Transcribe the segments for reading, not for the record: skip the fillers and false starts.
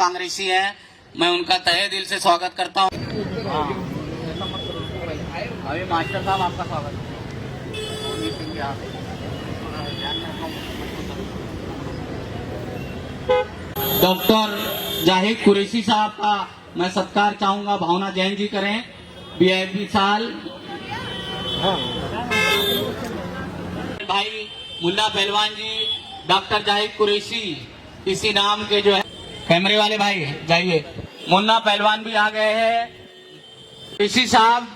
कांग्रेसी हैं, मैं उनका तहे दिल से स्वागत करता हूं। अभी मास्टर साहब आपका स्वागत है। डॉक्टर जाहिद कुरैशी साहब का मैं सत्कार चाहूंगा, भावना जैन जी करें, वीआईपी साल। भाई मुन्ना पहलवान जी, डॉक्टर जाहिद कुरैशी इसी नाम के जो है, कैमरे वाले भाई जाइए, मुन्ना पहलवान भी आ गए हैं। कुरैशी साहब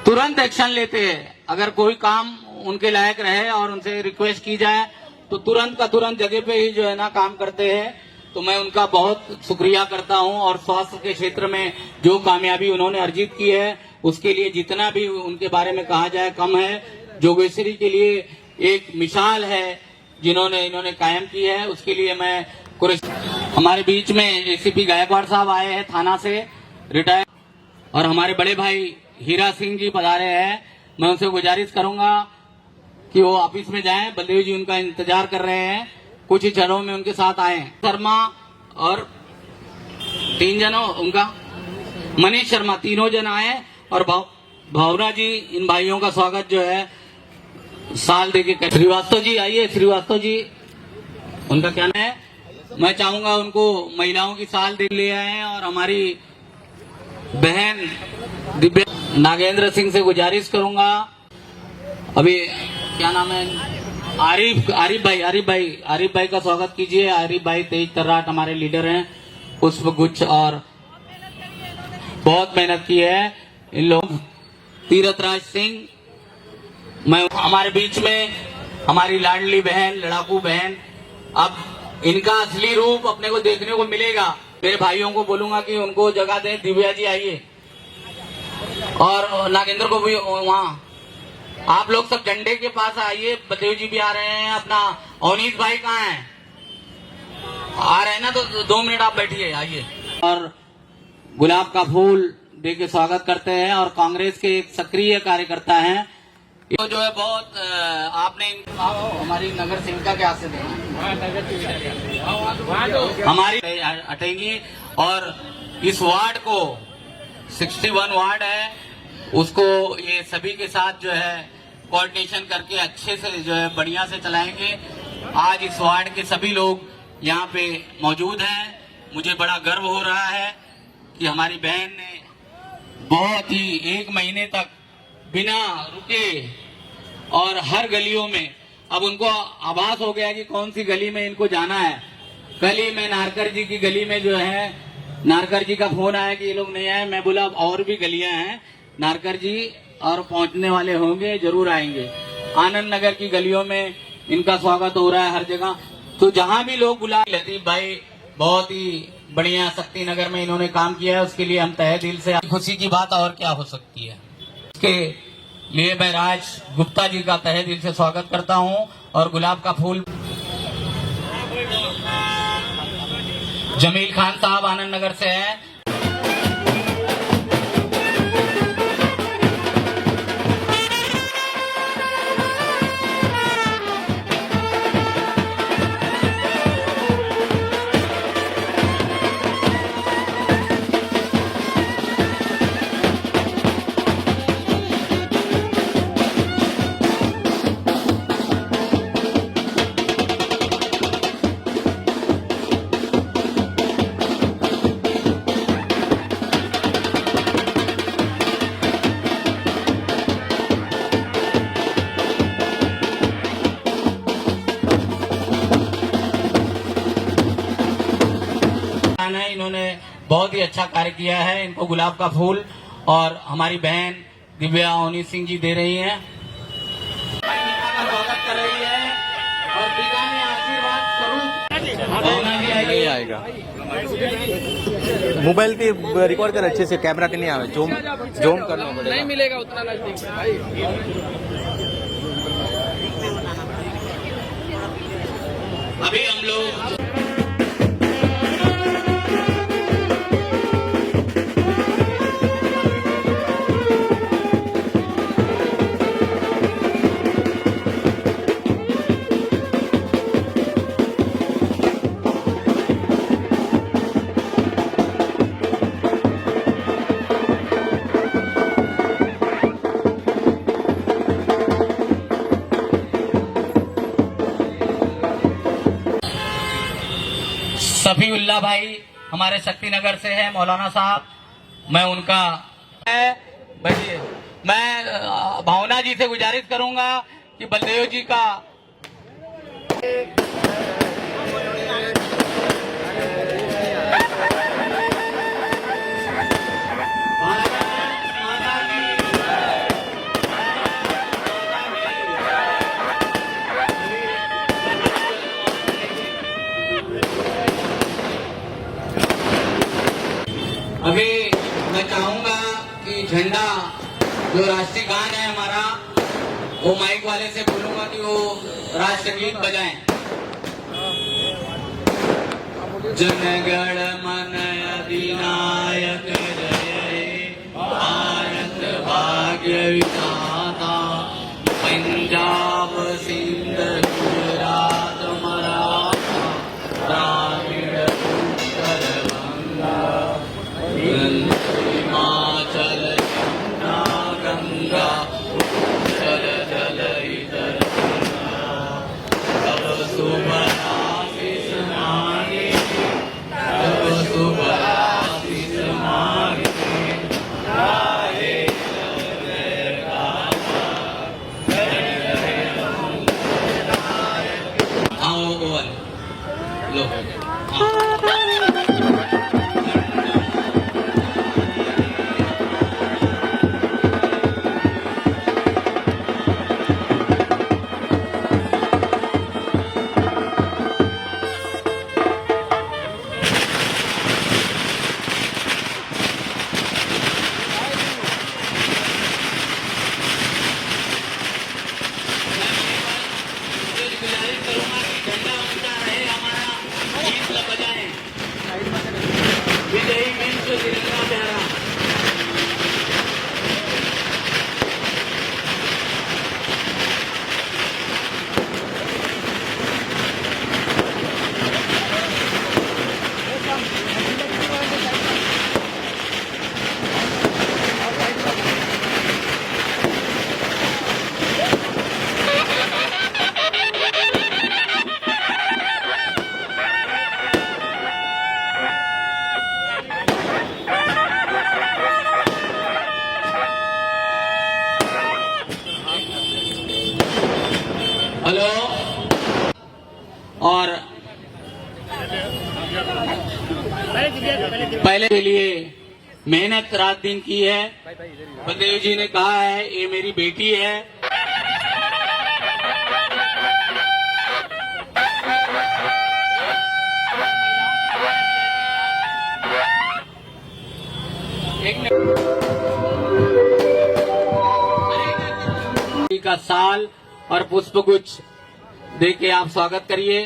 तुरंत एक्शन लेते हैं, अगर कोई काम उनके लायक रहे और उनसे रिक्वेस्ट की जाए तो तुरंत का तुरंत जगह पे ही जो है ना काम करते हैं। तो मैं उनका बहुत शुक्रिया करता हूं, और स्वास्थ्य के क्षेत्र में जो कामयाबी उन्होंने अर्जित की है उसके लिए जितना भी उनके बारे में कहा जाए कम है। जोगेश्वरी के लिए एक मिसाल है जिन्होंने इन्होंने कायम की है, उसके लिए मैं हमारे बीच में एसीपी गायकवाड़ साहब आए हैं थाना से रिटायर, और हमारे बड़े भाई हीरा सिंह जी पधारे हैं। मैं उनसे गुजारिश करूंगा कि वो ऑफिस में जाएं, बलदेव जी उनका इंतजार कर रहे हैं, कुछ ही क्षणों में उनके साथ आए। शर्मा और 3 जनों उनका मनीष शर्मा, तीनों जन आए, और भावना जी, इन भाइयों का स्वागत जो है साल दे के। श्रीवास्तव जी आइए, श्रीवास्तव जी उनका क्या नाम है, मैं चाहूंगा उनको महिलाओं की साल दे ले आए। और हमारी बहन दिव्या नागेंद्र सिंह से गुजारिश करूंगा, अभी क्या नाम है, आरिफ भाई का स्वागत कीजिए। आरिफ भाई तेज तर्राट हमारे लीडर हैं, पुष्प गुच्छ, और बहुत मेहनत की है इन लोग। तीरथराज सिंह, मैं हमारे बीच में हमारी लाडली बहन, लड़ाकू बहन, अब इनका असली रूप अपने को देखने को मिलेगा। मेरे भाइयों को बोलूंगा कि उनको जगह दें। दिव्या जी आइए, और नागेंद्र को भी वहाँ, आप लोग सब झंडे के पास आइए। बलदेव जी भी आ रहे हैं, अपना अवनीश भाई कहाँ हैं, आ रहे हैं ना, तो 2 मिनट आप बैठिए, आइए। और गुलाब का फूल दे के स्वागत करते हैं, और कांग्रेस के एक सक्रिय कार्यकर्ता हैं, तो जो है बहुत आपने हमारी नगर सेविका के हाथ से हमारी हटेंगी, और इस वार्ड को 61 वार्ड है, उसको ये सभी के साथ जो है कोऑर्डिनेशन करके अच्छे से जो है बढ़िया से चलाएंगे। आज इस वार्ड के सभी लोग यहाँ पे मौजूद हैं, मुझे बड़ा गर्व हो रहा है कि हमारी बहन ने बहुत ही 1 महीने तक बिना रुके, और हर गलियों में अब उनको आभास हो गया कि कौन सी गली में इनको जाना है। कल ही मैं नारकर जी की गली में जो है, नारकर जी का फोन आया कि ये लोग नहीं आए, मैं बोला अब और भी गलियां हैं नारकर जी, और पहुंचने वाले होंगे, जरूर आएंगे। आनंद नगर की गलियों में इनका स्वागत हो रहा है हर जगह, तो जहां भी लोग बुला। लतीफ भाई बहुत ही बढ़िया शक्ति नगर में इन्होंने काम किया है, उसके लिए हम तहे दिल से, खुशी की बात और क्या हो सकती है। इसके लिए मैं राज गुप्ता जी का तहे दिल से स्वागत करता हूं, और गुलाब का फूल जमील खान साहब आनंद नगर से हैं। इन्होंने बहुत ही अच्छा कार्य किया है, इनको गुलाब का फूल और हमारी बहन दिव्या अवनीश सिंह जी दे रही हैं, स्वागत कर रही है, और पिता ने आशीर्वाद स्वरूप आएगा। मोबाइल पे रिकॉर्ड कर अच्छे से, कैमरा के नहीं आवे, जूम करना पड़ेगा, नहीं मिलेगा उतना नजदीक से भाई। अभी हम लोग सफीउल्लाह भाई हमारे शक्तिनगर से है, मौलाना साहब, मैं उनका भाई मैं भावना जी से गुजारिश करूंगा कि बलदेव जी का अभी मैं चाहूंगा कि झंडा जो राष्ट्रीय गान है हमारा, वो माइक वाले से बोलूंगा कि वो राष्ट्रगीत बजाएं। जनगण मन अधिनायक जय हे भारत भाग्य विधाता, पंजाब सिंध गुजरात मराठा द्राविड़ उत्तर बंगा, हिमाचल यमुना गंगा चल चल इधर तब शुभ आशीष मांगे, तब शुभ आशीष मांगे, आओ ओवन लो गुजारिश करूंगा कि झंडा ऊंचा रहे, हमारा गीत ल बजाएं, विजयी मिंच तिरंगा प्यारा। हेलो। और पहले के लिए मेहनत रात दिन की है। बलदेव जी ने कहा है ये मेरी बेटी है, का साल और पुष्पगुच्छ दे के आप स्वागत करिए।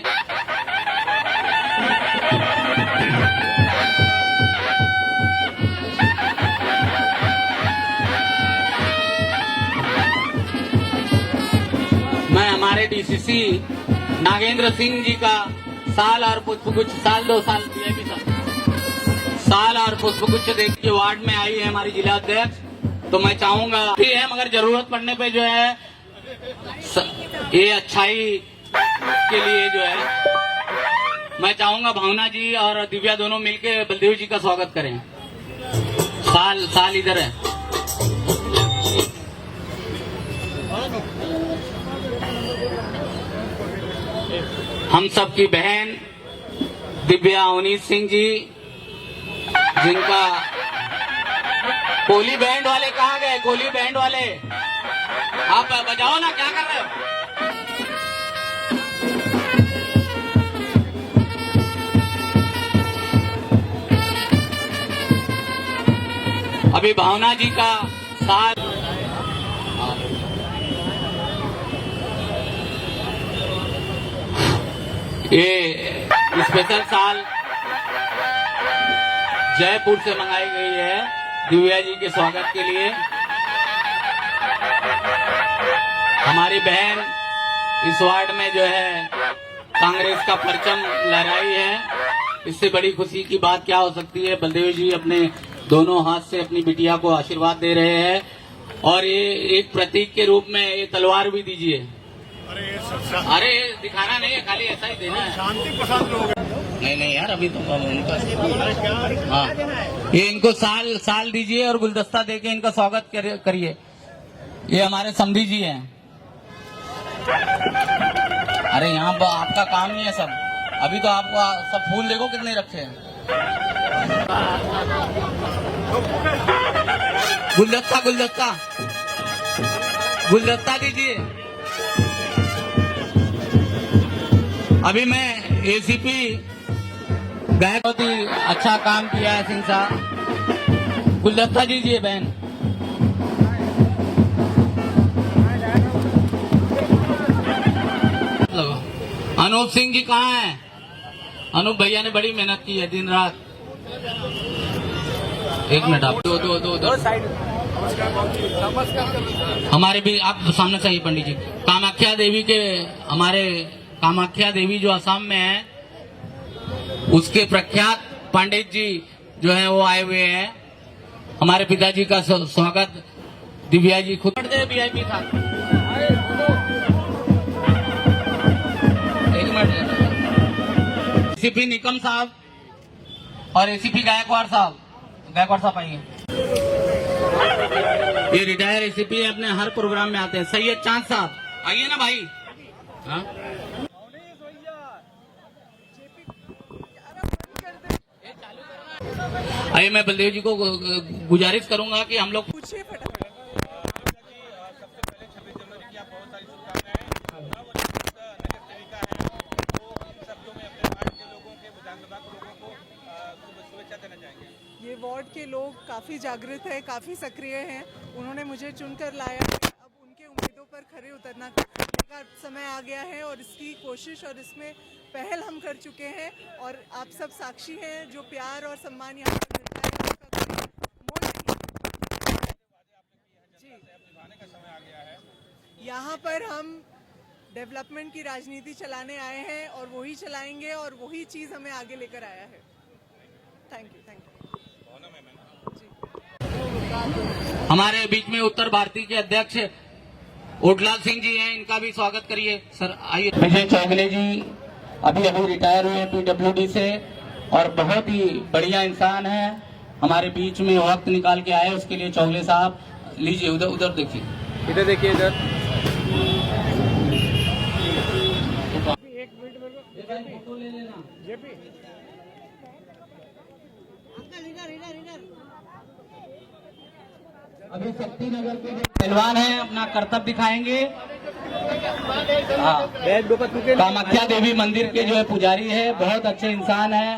मैं हमारे डीसीसी नागेंद्र सिंह जी का साल और पुष्पगुच्छ, साल 2 साल साल और पुष्पगुच्छ देख के वार्ड में आई है हमारी जिला अध्यक्ष। तो मैं चाहूंगा भी है, मगर जरूरत पड़ने पे जो है ये अच्छाई के लिए जो है मैं चाहूंगा भावना जी और दिव्या दोनों मिलके बलदेव जी का स्वागत करें। साल इधर है। हम सबकी बहन दिव्या अवनीश सिंह जी, जिनका कोली बैंड वाले कहाँ गए? कोली बैंड वाले आप बजाओ ना, क्या कर रहे हो? अभी भावना जी का साल ये स्पेशल साल जयपुर से मंगाई गई है दिव्या जी के स्वागत के लिए। हमारी बहन इस वार्ड में जो है कांग्रेस का परचम लहराई है, इससे बड़ी खुशी की बात क्या हो सकती है। बलदेव जी अपने दोनों हाथ से अपनी बिटिया को आशीर्वाद दे रहे हैं और ये एक प्रतीक के रूप में ये तलवार भी दीजिए। अरे दिखाना नहीं है, खाली ऐसा ही देना है। शांति पसंद लोग हैं। नहीं यार, अभी तो उनका हाँ, ये इनको साल दीजिए और गुलदस्ता देके इनका स्वागत करिए। ये हमारे समधी जी हैं। अरे यहाँ आपका काम नहीं है सब। अभी तो आपको सब फूल देखो कितने रखे हैं। गुलदस्ता दीजिए। अभी मैं एसीपी गायक, बहुत ही अच्छा काम किया है सिंह साहब। गुलदस्ता दीजिए बहन। अनूप सिंह जी कहाँ हैं? अनूप भैया ने बड़ी मेहनत की है दिन रात। एक मिनट आप दो साइड। हमारे भी आप सामने से आइए पंडित जी। कामाख्या देवी के, हमारे कामाख्या देवी जो असम में है, उसके प्रख्यात पंडित जी जो है वो आए हुए हैं। हमारे पिताजी का स्वागत दिव्या जी खुद VIP था। एसीपी निकम साहब और एसीपी गायकवाड़ साहब आइए। ये रिटायर एसीपी अपने हर प्रोग्राम में आते हैं। सैयद चांद साहब आइए ना भाई। हाँ? आइए, मैं बलदेव जी को गुजारिश करूंगा कि हम लोग ये वार्ड के लोग काफ़ी जागृत है, काफ़ी सक्रिय हैं। उन्होंने मुझे चुनकर लाया है। अब उनके उम्मीदों पर खरे उतरना का समय आ गया है और इसकी कोशिश और इसमें पहल हम कर चुके हैं। और आप सब साक्षी हैं, जो प्यार और सम्मान यहाँ पर मिलता है उसका कोई मोल नहीं। जी, यहाँ पर हम डेवलपमेंट की राजनीति चलाने आए हैं और वही चलाएंगे और वही चीज़ हमें आगे लेकर आया है। Thank you. हमारे बीच में उत्तर भारतीय के अध्यक्ष ओटलाल सिंह जी हैं, इनका भी स्वागत करिए सर। आइए। विजय चौगले जी अभी रिटायर हुए PWD से और बहुत ही बढ़िया इंसान है। हमारे बीच में वक्त निकाल के आए, उसके लिए चौगले साहब लीजिए। उधर देखिए, इधर देखिए, इधर। एक मिनट में फोटो ले लेना। अभी शक्ति नगर के जो पहलवान हैं अपना कर्तव्य दिखाएंगे। हाँ, कामाख्या देवी मंदिर के जो है पुजारी है, बहुत अच्छे इंसान है।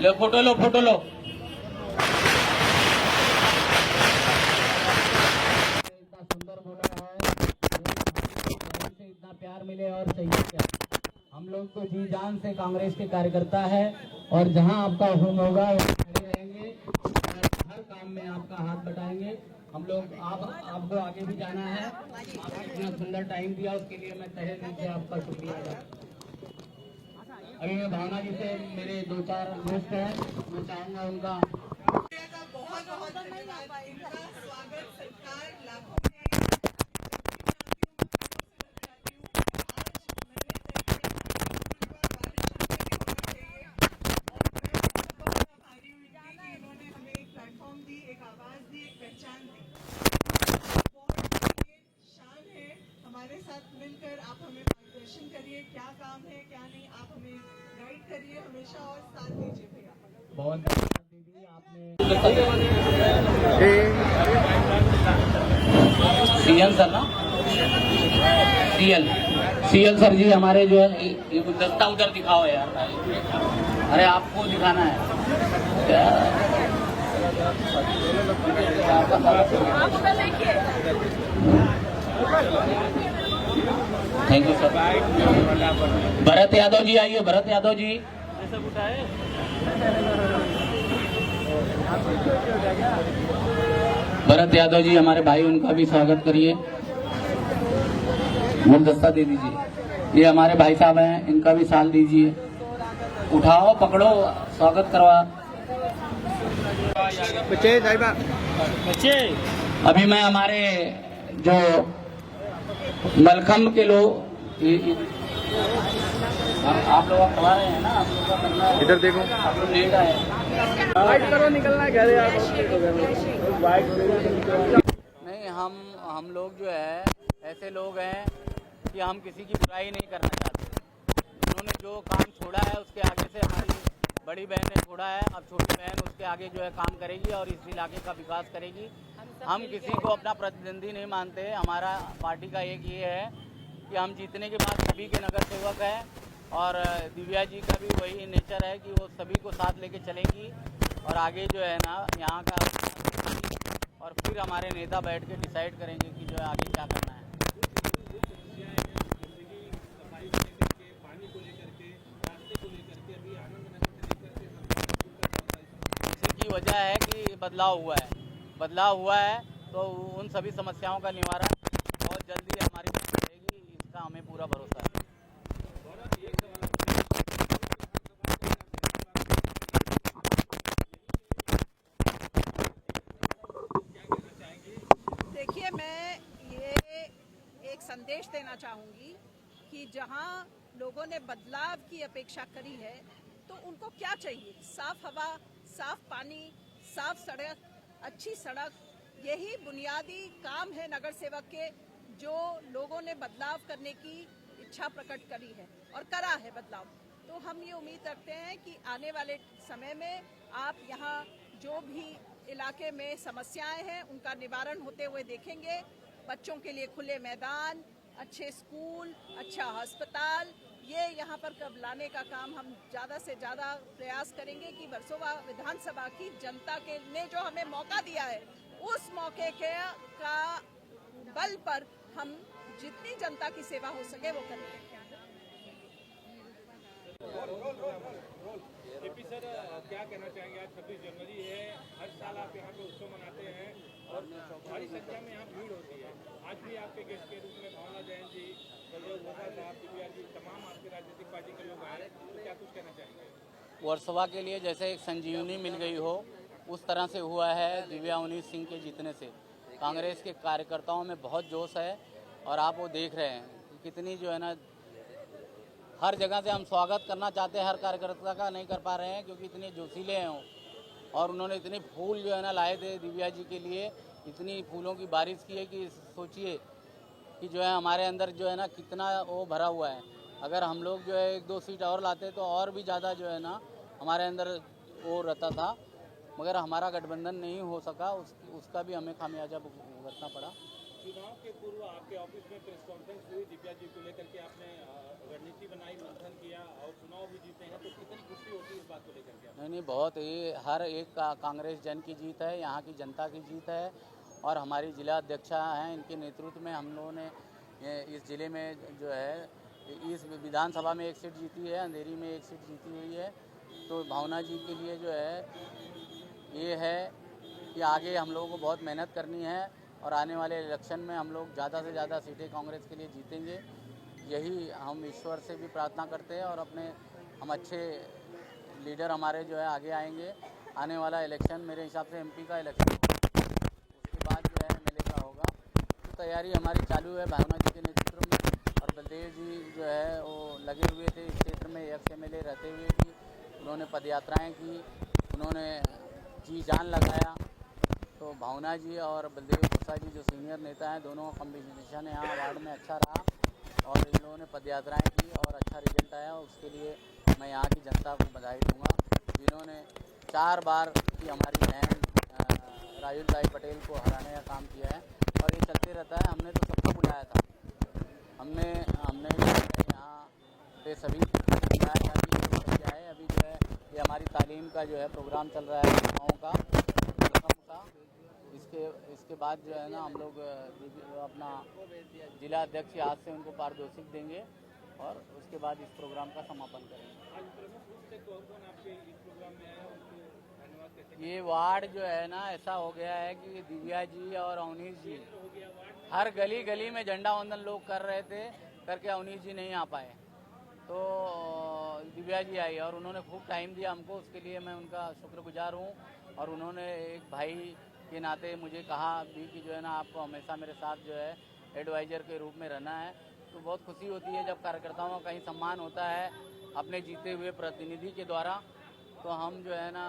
लो फोटो लो। इतना सुंदर बोला है, इतना प्यार मिले और चाहिए क्या। हम लोग तो जी जान से कांग्रेस के कार्यकर्ता है और जहां आपका हुक्म होगा वहाँ खड़े रहेंगे, हर काम में आपका हाथ बटाएंगे। हम लोग आपको आगे भी जाना है। आपने इतना सुंदर टाइम दिया, उसके लिए मैं तहे दिल से आपका शुक्रिया अदा। अभी मैं भावना जी से मेरे 2-4 दोस्त हैं, मैं चाहूँगा उनका बहुत धन्यवाद। इनका स्वागत सत्कार लाखों मिलकर आप हमें मार्गदर्शन करिए, क्या काम है क्या नहीं, आप हमें गाइड करिए हमेशा और साथ दीजिए भैया। बहुत धन्यवाद दीदी, आपने सीएल सर ना, सीएल सर जी हमारे जो है ये गुलदस्ता उधर दिखाओ यार। अरे आपको दिखाना है thank you sir. Bharat Yadav ji आइए, भरत यादव जी। भरत यादव जी हमारे भाई, उनका भी स्वागत करिए। गुलदस्ता दे दीजिए। ये हमारे भाई साहब हैं, इनका भी साल दीजिए। उठाओ, पकड़ो, स्वागत करवा। बच्चे अभी मैं हमारे जो मलखम्ब के लोग आप लोग करवा रहे हैं ना, आप लोग का करना है, इधर देखो। आप लोग लेट आए। वाइट करो, निकलना है घर यार। नहीं, हम लोग जो है ऐसे लोग हैं कि हम किसी की बुराई नहीं करना चाहते। उन्होंने जो काम छोड़ा है उसके आगे से हमारी बड़ी बहन ने छोड़ा है, अब छोटी बहन उसके आगे जो है काम करेगी और इस इलाके का विकास करेगी। हम किसी को अपना प्रतिद्वंदी नहीं मानते। हमारा पार्टी का एक ये है कि हम जीतने के बाद सभी के नगर सेवक हैं और दिव्या जी का भी वही नेचर है कि वो सभी को साथ लेके चलेंगी और आगे जो है ना यहाँ का और फिर हमारे नेता बैठ के डिसाइड करेंगे कि जो है आगे क्या करना है। इसी की वजह है कि बदलाव हुआ है तो उन सभी समस्याओं का निवारण बहुत जल्दी हमारी रहेगी, इसका हमें पूरा भरोसा है। देखिए, मैं ये एक संदेश देना चाहूँगी कि जहाँ लोगों ने बदलाव की अपेक्षा करी है तो उनको क्या चाहिए? साफ हवा, साफ पानी, साफ सड़क, अच्छी सड़क, यही बुनियादी काम है नगर सेवक के, जो लोगों ने बदलाव करने की इच्छा प्रकट करी है और करा है बदलाव। तो हम ये उम्मीद रखते हैं कि आने वाले समय में आप यहाँ जो भी इलाके में समस्याएं हैं उनका निवारण होते हुए देखेंगे। बच्चों के लिए खुले मैदान, अच्छे स्कूल, अच्छा अस्पताल, ये यहाँ पर कब लाने का काम हम ज़्यादा से ज़्यादा प्रयास करेंगे कि वर्सोवा विधानसभा की जनता के ने जो हमें मौका दिया है उस मौके का बल पर हम जितनी जनता की सेवा हो सके वो करेंगे। एपी सर, क्या कहना चाहेंगे? आज 26 जनवरी है, हर साल आप यहाँ पे उत्सव मनाते हैं और भारी संख्या में यहाँ भीड़ होती है। आज भी आपके गेस्ट के रूप में भावना जैन जी, बलदेव घोषा साहब, दिव्या जी, तमाम आपकी राजनीतिक पार्टी के लोग आए, तो क्या कुछ कहना चाहेंगे? वर्सोवा के लिए जैसे एक संजीवनी मिल गई हो उस तरह से हुआ है दिव्या उन्नीस सिंह के जीतने से। कांग्रेस के कार्यकर्ताओं में बहुत जोश है और आप वो देख रहे हैं कि कितनी जो है ना हर जगह से हम स्वागत करना चाहते हैं, हर कार्यकर्ता का नहीं कर पा रहे हैं क्योंकि इतने जोशीले हैं वो। और उन्होंने इतने फूल जो है ना लाए थे दिव्या जी के लिए, इतनी फूलों की बारिश की है कि सोचिए कि जो है हमारे अंदर जो है ना कितना वो भरा हुआ है। अगर हम लोग जो है 1-2 सीट और लाते तो और भी ज़्यादा जो है ना हमारे अंदर वो रहता था, मगर हमारा गठबंधन नहीं हो सका, उसका भी हमें खामियाजा भुगतना पड़ा। चुनाव के पूर्व आपके ऑफिस में प्रेस कॉन्फ्रेंस हुई, दिव्या जी को लेकर के आपने रणनीति बनाई, मंथन किया और चुनाव भी जीते हैं, तो कितनी खुशी होती है इस बात को लेकर के? नहीं, बहुत ही हर एक कांग्रेस जन की जीत है, यहाँ की जनता की जीत है और हमारी जिला अध्यक्षा हैं, इनके नेतृत्व में हम लोगों ने इस ज़िले में जो है इस विधानसभा में 1 सीट जीती है, अंधेरी में 1 सीट जीती हुई है। तो भावना जी के लिए जो है ये है कि आगे हम लोगों को बहुत मेहनत करनी है और आने वाले इलेक्शन में हम लोग ज़्यादा से ज़्यादा सीटें कांग्रेस के लिए जीतेंगे। यही हम ईश्वर से भी प्रार्थना करते हैं और हम अच्छे लीडर हमारे जो है आगे आएंगे। आने वाला इलेक्शन मेरे हिसाब से एमपी का इलेक्शन होगा, उसके बाद जो है एमएलए का होगा। तो तैयारी हमारी चालू है भावना जी के नेतृत्व में और बलदेव जी जो है वो लगे हुए थे इस क्षेत्र में एक्स एमएलए रहते हुए भी। उन्होंने पदयात्राएँ की, उन्होंने जी जान लगाया। तो भावना जी और बलदेव घोषा जी जो सीनियर नेता हैं, दोनों कॉम्बिनेशन यहाँ वार्ड में अच्छा रहा और इन लोगों ने पदयात्राएँ की और अच्छा रिजल्ट आया। उसके लिए मैं यहाँ की जनता को बधाई दूँगा जिन्होंने 4 बार की हमारी बहन राजुल भाई पटेल को हराने का काम किया है और ये चलते रहता है। हमने तो सबको बुलाया था, हमने यहाँ पे सभी बुलाया था कि क्या है। अभी जो है ये हमारी तालीम का जो है प्रोग्राम चल रहा है गाँव का का। इसके बाद जो है ना हम लोग अपना जिला अध्यक्ष आज से उनको पारितोषिक देंगे और उसके बाद इस प्रोग्राम का समापन करेंगे। ये वार्ड जो है ना ऐसा हो गया है कि दिव्या जी और अवनीश जी हर गली गली में झंडा वंदन लोग कर रहे थे, करके अवनीश जी नहीं आ पाए तो दिव्या जी आई और उन्होंने खूब टाइम दिया हमको। उसके लिए मैं उनका शुक्रगुजार हूँ और उन्होंने एक भाई के नाते मुझे कहा भी कि जो है ना आपको हमेशा मेरे साथ जो है एडवाइज़र के रूप में रहना है। तो बहुत खुशी होती है जब कार्यकर्ताओं का कहीं सम्मान होता है अपने जीते हुए प्रतिनिधि के द्वारा। तो हम जो है ना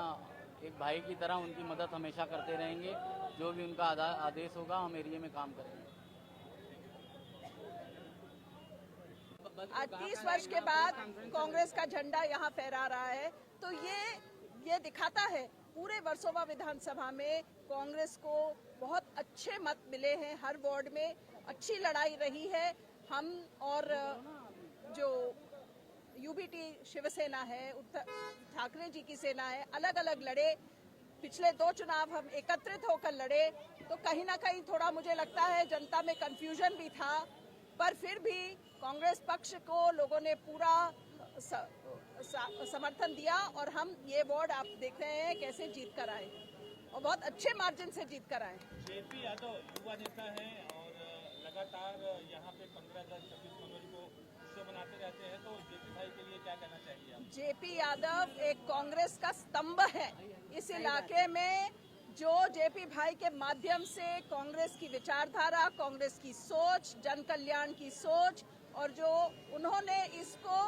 एक भाई की तरह उनकी मदद हमेशा करते रहेंगे। जो भी उनका आदेश होगा हम एरिया में काम करेंगे। आज 30 वर्ष के बाद कांग्रेस का झंडा यहाँ फहरा रहा है, तो ये दिखाता है पूरे वर्सोवा विधानसभा में कांग्रेस को बहुत अच्छे मत मिले हैं। हर वार्ड में अच्छी लड़ाई रही है। हम और जो यूबीटी शिवसेना है, ठाकरे जी की सेना है, अलग अलग लड़े। पिछले 2 चुनाव हम एकत्रित होकर लड़े, तो कहीं ना कहीं थोड़ा मुझे लगता है जनता में कंफ्यूजन भी था, पर फिर भी कांग्रेस पक्ष को लोगों ने पूरा समर्थन दिया और हम ये वार्ड आप देख रहे हैं कैसे जीत कर आए और बहुत अच्छे मार्जिन से जीत कर आए। जेपी यादव युवा नेता हैं और लगातार यहाँ पे 15 अगस्त 26 जनवरी को उत्सव मनाते रहते हैं, तो जेपी भाई के लिए क्या कहना चाहिए आप? जेपी यादव एक कांग्रेस का स्तंभ है इस इलाके में, जो जेपी भाई के माध्यम से कांग्रेस की विचारधारा, कांग्रेस की सोच, जन कल्याण की सोच और जो उन्होंने इसको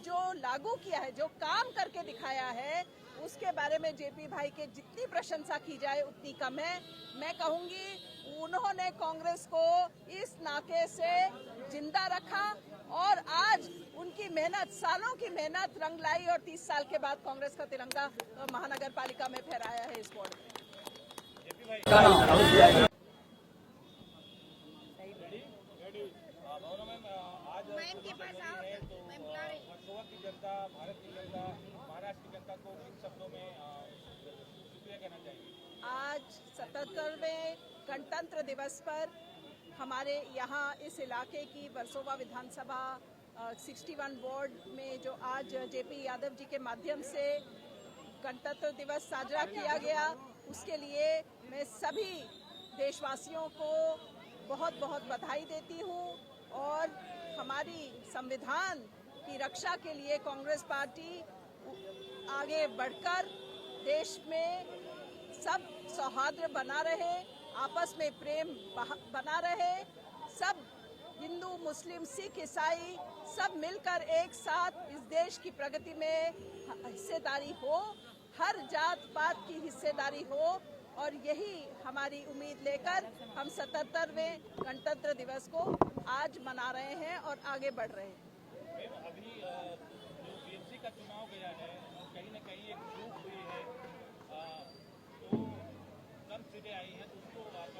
जो लागू किया है, जो काम करके दिखाया है, उसके बारे में जेपी भाई के जितनी प्रशंसा की जाए उतनी कम है। मैं कहूंगी उन्होंने कांग्रेस को इस नाते से जिंदा रखा और आज उनकी मेहनत, सालों की मेहनत रंग लाई और 30 साल के बाद कांग्रेस का तिरंगा महानगर पालिका में फहराया है इस वार्ड में। वर्सोवा की जनता, भारत की जनता, महाराष्ट्र की जनता को किन शब्दों में शुक्रिया कहना चाहिए? आज 77वें गणतंत्र दिवस पर हमारे यहाँ इस इलाके की वर्सोवा विधानसभा 61 वार्ड में जो आज जेपी यादव जी के माध्यम से गणतंत्र दिवस साजरा किया गया, उसके लिए मैं सभी देशवासियों को बहुत बहुत बधाई देती हूँ और हमारी संविधान की रक्षा के लिए कांग्रेस पार्टी आगे बढ़कर देश में सब सौहार्द बना रहे, आपस में प्रेम बना रहे, सब हिंदू, मुस्लिम, सिख, ईसाई सब मिलकर एक साथ इस देश की प्रगति में हिस्सेदारी हो, हर जात पात की हिस्सेदारी हो और यही हमारी उम्मीद लेकर हम 77वें गणतंत्र दिवस को आज मना रहे हैं और आगे बढ़ रहे हैं। अभी जो बीएमसी का चुनाव गया है, कहीं ना कहीं एक चूक हुई है, तो कम सीटें आई हैं, तो उसको आप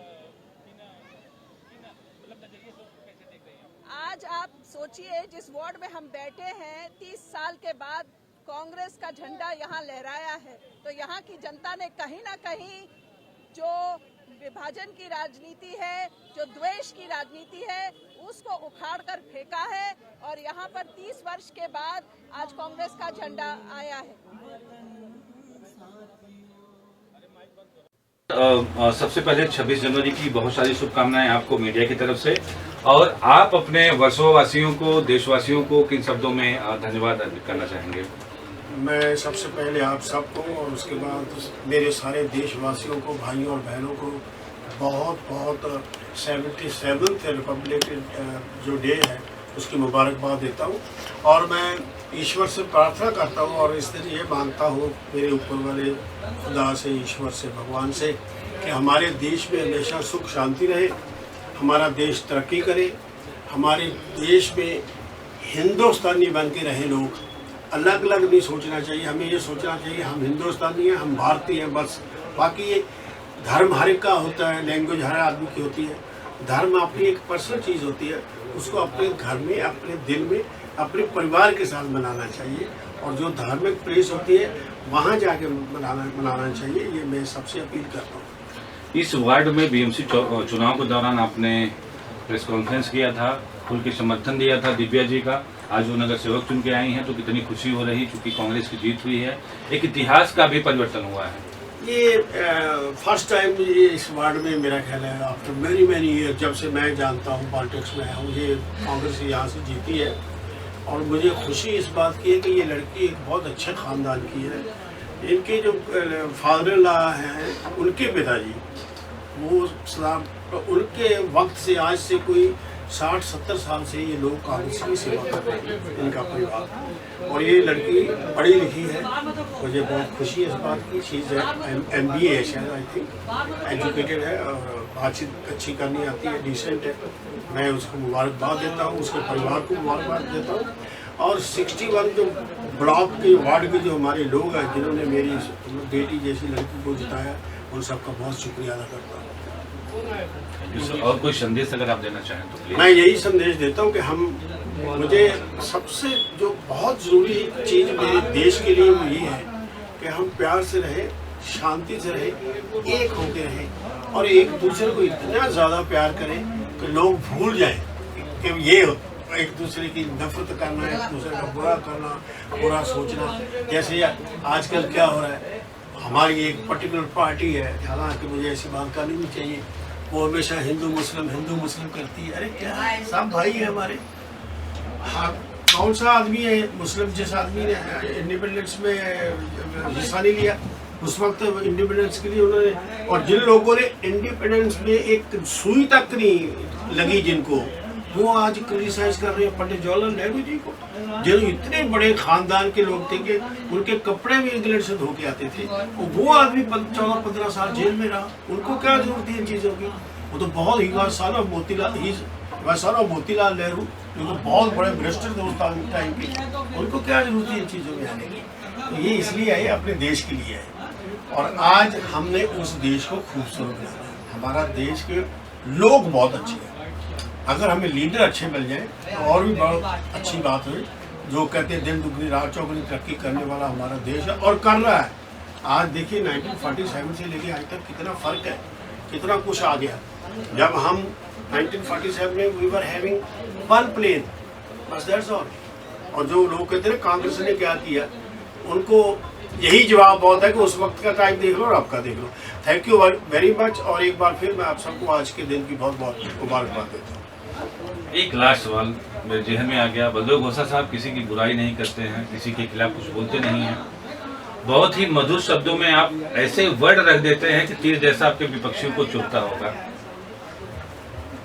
मतलब नजरिए से कैसे देख रहे हैं? आज आप सोचिए, जिस वार्ड में हम बैठे हैं 30 साल के बाद कांग्रेस का झंडा यहाँ लहराया है, तो यहाँ की जनता ने कहीं ना कहीं जो विभाजन की राजनीति है, जो द्वेष की राजनीति है, उसको उखाड़ कर फेंका है और यहाँ पर 30 वर्ष के बाद आज कांग्रेस का झंडा आया है। सबसे पहले 26 जनवरी की बहुत सारी शुभकामनाएं आपको मीडिया की तरफ से, और आप अपने वर्सोवा वासियों को, देशवासियों को किन शब्दों में धन्यवाद अर्पित करना चाहेंगे? मैं सबसे पहले आप सबको और उसके बाद मेरे सारे देशवासियों को, भाइयों और बहनों को बहुत बहुत 77th रिपब्लिक जो डे है उसकी मुबारकबाद देता हूँ और मैं ईश्वर से प्रार्थना करता हूँ और इस दिन ये मांगता हूँ मेरे ऊपर वाले खुदा से, ईश्वर से, भगवान से कि हमारे देश में हमेशा सुख शांति रहे, हमारा देश तरक्की करे, हमारे देश में हिंदुस्तानी बन के रहे लोग। अलग अलग नहीं सोचना चाहिए, हमें ये सोचना चाहिए हम हिंदुस्तानी हैं, हम भारतीय हैं बस। बाकी ये धर्म हर एक का होता है, लैंग्वेज हर आदमी की होती है, धर्म अपनी एक पर्सनल चीज़ होती है, उसको अपने घर में, अपने दिल में, अपने परिवार के साथ मनाना चाहिए और जो धार्मिक प्लेस होती है वहाँ जाके मनाना चाहिए। ये मैं सबसे अपील करता हूँ। इस वार्ड में बीएमसी चुनाव के दौरान आपने प्रेस कॉन्फ्रेंस किया था, खुल के समर्थन दिया था दिव्या जी का। आज वो नगर सेवक चुन के आई हैं तो कितनी खुशी हो रही, क्योंकि कांग्रेस की जीत हुई है, एक इतिहास का भी परिवर्तन हुआ है। ये फर्स्ट टाइम ये इस वार्ड में मेरा ख्याल है आफ्टर मैनी ईयर, जब से मैं जानता हूँ पॉलिटिक्स में हूँ, ये कांग्रेस यहाँ से जीती है और मुझे खुशी इस बात की है कि ये लड़की एक बहुत अच्छे ख़ानदान की है। इनके जो फादर ला हैं, उनके पिताजी वो उनके वक्त से आज से कोई 60-70 साल से ये लोग कांग्रेस की सेवा कर रहे हैं, इनका परिवार। और ये लड़की पढ़ी लिखी है, मुझे बहुत खुशी है इस बात की। चीज़ है MBA है शायद, आई थिंक एजुकेटेड है और बातचीत अच्छी करनी आती है, डिसेंट है। मैं उसको मुबारकबाद देता हूँ, उसके परिवार को मुबारकबाद देता हूँ। और 61 जो ब्लॉक के वार्ड के जो हमारे लोग हैं जिन्होंने मेरी बेटी जैसी लड़की को जिताया, उन सबका बहुत शुक्रिया अदा करता हूँ। और कोई संदेश अगर आप देना चाहें तो प्लीज। मैं यही संदेश देता हूँ कि मुझे सबसे जो बहुत ज़रूरी चीज़ मेरे देश के लिए वो ये है कि हम प्यार से रहें, शांति से रहें, एक होकर रहें और एक दूसरे को इतना ज़्यादा प्यार करें कि लोग भूल जाएं कि ये एक दूसरे की नफरत करना, एक दूसरे का बुरा करना, बुरा सोचना। जैसे आजकल क्या हो रहा है, हमारी एक पर्टिकुलर पार्टी है, हालांकि मुझे ऐसी बात करनी नहीं चाहिए, वो हमेशा हिंदू मुस्लिम करती है। अरे क्या है, सब भाई है हमारे। हाँ, कौन सा आदमी है मुस्लिम जिस आदमी ने इंडिपेंडेंस में हिस्सा नहीं लिया उस वक्त इंडिपेंडेंस के लिए उन्होंने, और जिन लोगों ने इंडिपेंडेंस में एक सुई तक नहीं लगी जिनको, वो आज क्रिटिसाइज कर रहे हैं पंडित जवाहरलाल नेहरू जी को, जो इतने बड़े खानदान के लोग थे कि उनके कपड़े भी इंग्लैंड से धो के आते थे। वो आदमी 14-15 साल जेल में रहा, उनको क्या जरूरत थी इन चीज़ों की? वो तो बहुत ही सन ऑफ मोतीलाल नेहरू, जो तो बहुत बड़े मिनिस्टर थे उस टाइम के, उनको क्या जरूरत थी इन चीज़ों में आने की? तो ये इसलिए है, अपने देश के लिए है। और आज हमने उस देश को खूबसूरत बनाया। हमारा देश के लोग बहुत अच्छे हैं, अगर हमें लीडर अच्छे मिल जाए तो और भी बहुत अच्छी बात है। जो कहते हैं दिन दुगनी रात चौगुनी तरक्की करने वाला हमारा देश है और कर रहा है। आज देखिए 1947 से लेके आज तक कितना फर्क है, कितना कुछ आ गया। जब हम 1947 में वी वर हैविंग 1 प्लेन, बस दैट्स ऑल। और जो लोग कहते हैं कांग्रेस ने क्या किया, उनको यही जवाब बहुत है कि उस वक्त का टाइम देख लो और आपका देख लो। Thank you very much. और एक बार फिर मैं आप सबको आज के दिन की बहुत बहुत मुबारकबाद देता हूँ। एक लास्ट सवाल मेरे जहन में आ गया। बलदेव घोषा साहब किसी की बुराई नहीं करते हैं, किसी के खिलाफ कुछ बोलते नहीं हैं, बहुत ही मधुर शब्दों में आप ऐसे वर्ड रख देते हैं कि तीर जैसा आपके विपक्षियों को चुभता होगा,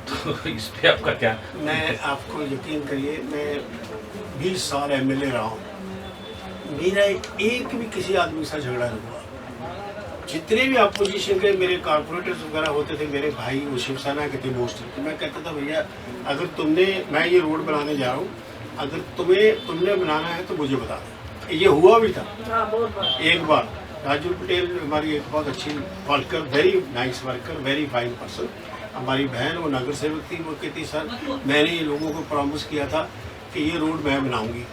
तो इस पे आपका क्या? मैं आपको यकीन करिए, मैं 20 साल MLA रहा हूँ, मेरा एक भी किसी आदमी से झगड़ा नहीं हुआ। जितने भी अपोजिशन के मेरे कॉर्पोरेटर्स वगैरह होते थे, मेरे भाई वो शिवसेना के थे मोस्टली, तो मैं कहता था भैया अगर मैं ये रोड बनाने जा रहा हूँ, अगर तुमने बनाना है तो मुझे बता दो। ये हुआ भी था एक बार। राजू पटेल हमारी एक बहुत अच्छी worker, very nice worker, very fine person, हमारी बहन वो नगर सेवक थी, वो कहती सर मैंने ये लोगों को प्रॉमिस किया था कि ये रोड मैं बनाऊंगी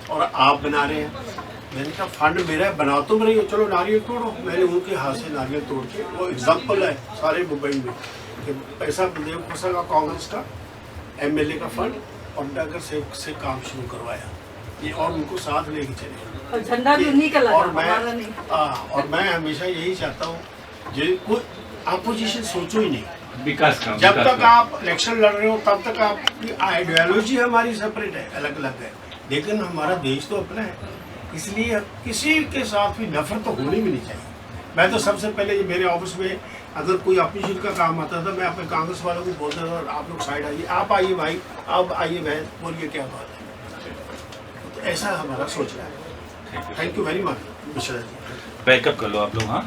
और आप बना रहे हैं। मैंने कहा फंड मेरा है, बना तो रही हो, चलो नारियल तोड़ो। मैंने उनके हाथ से नारियल तोड़ के, वो एग्जाम्पल है सारे मुंबई में कि पैसा बलदेव घोषा का कांग्रेस का MLA का फंड और नगर सेवक से काम शुरू करवाया ये, और उनको साथ लेके चले। झंडा भी उन्हीं का लगा, और मैं हमेशा यही चाहता हूँ जो कोई अपोजिशन सोचो ही नहीं, विकास का जब तक आप इलेक्शन लड़ रहे हो तब तक आपकी आइडियोलॉजी हमारी सेपरेट है, अलग अलग है, लेकिन हमारा देश तो अपना है, इसलिए किसी के साथ भी नफरत तो होनी भी नहीं चाहिए। मैं तो सबसे पहले मेरे ऑफिस में अगर कोई अपोजिशन का काम आता था, मैं अपने कांग्रेस वालों को बोलता था आप लोग साइड आइए, आप आइए भाई, आप आइए बहन, बोलिए क्या बात है। तो ऐसा हमारा सोचना है। Thank you very much Mishra ji. Backup कर लो आप लोग। हाँ।